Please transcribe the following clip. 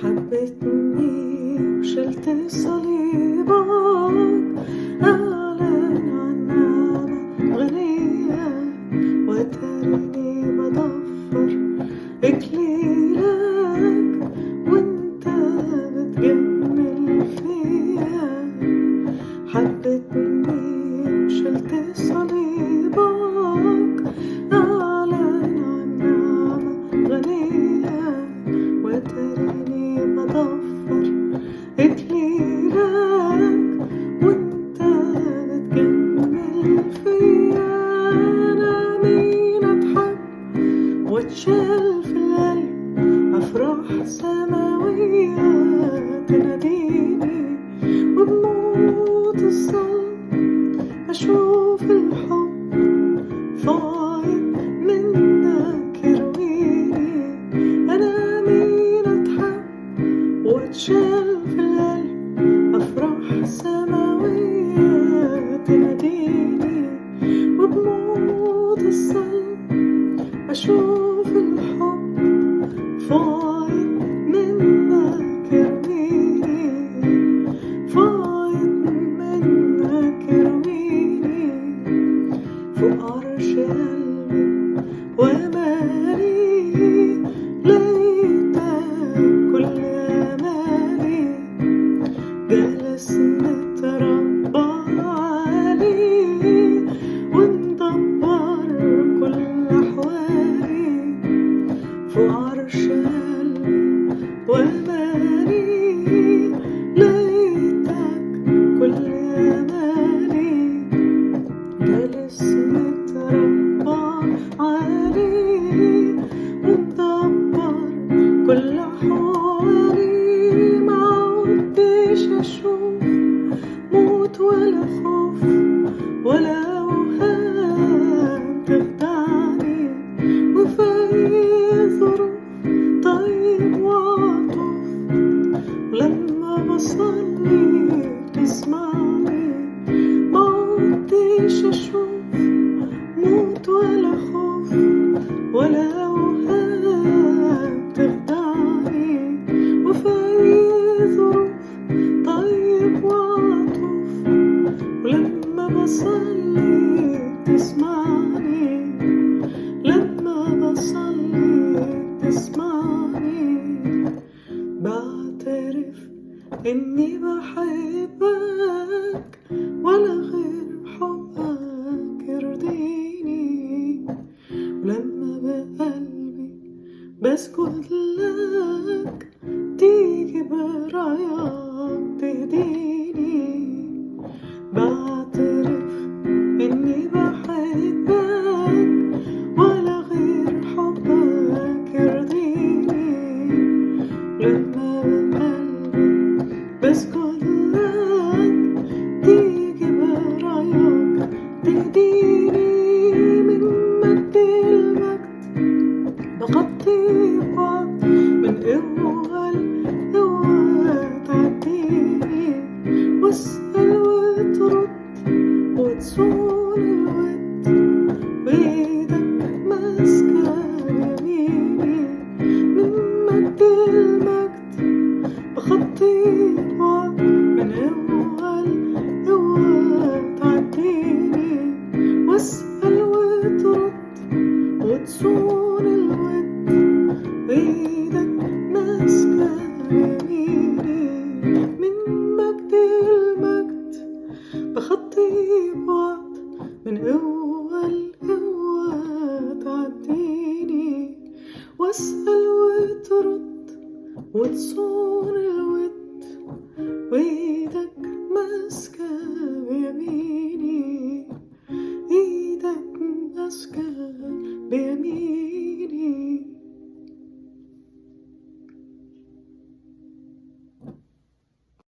حبيتني وشلت صليبك، أعلن عن نعمة غنية، وترني بضفر إكليلك وانت بتجمل فيا. حبيتني وشلت صليبك، أعلن عن نعمة غنية، وترني بضفر إكليلك وانت بتجمل فيا. أنا مين أتحب واتشال في القلب، أفراح سماوية تناديني، وبموت الصلب أشوف الحب فايض منك يرويني. أنا مين أتحب واتشال في القلب، أفراح سماوية تناديني، وبموت الصلب أشوف الحب فايض منك يرويني، فايض منك يرويني. فوق عرش قلبي وأمالي لقيتك كل أمالي، جالس متربع عليه ومدبر كل أحوالي. فوق عرش قلبي وأمالي لقيتك كل أمالي، جالس متربع عليه ومدبر كل أحوالي. معودتش أشوف موت ولا خوف ولا أوهام تخدعني، وفي أي ظروف طيب وعطوف، ولما بصلي تسمعني. معودتش أشوف موت ولا خوف ولا أوهام تخدعني، وفي أي ظروف طيب وعطوف، ولما بصلي تسمعني، لما بصلي تسمعني. بعترف إني بحبك ولا غير حبك يرضيني، ولما بقلبي بسجد لك تيجي برايك تهديني. بعترف إني بحبك ولا غير حبك يرضيني، لما بقلبي بسجد لك تيجي برايك تهديني. من مجد المجد بغطي بعض، من قوة لقوة تعديني، واسأل وترد وتصون الود، بإيدك ماسكة يميني. من مجد المجد بغطي بعض، من قوة لقوة تعديني، واسأل وترد وتصون الود، بإيدك ماسكة يميني. من مجد المجد بخطي بعض، من قوة لقوة تعديني، واسأل وترد وتصون الود، وإيدك ماسكة بيميني، إيدك ماسكة بيميني.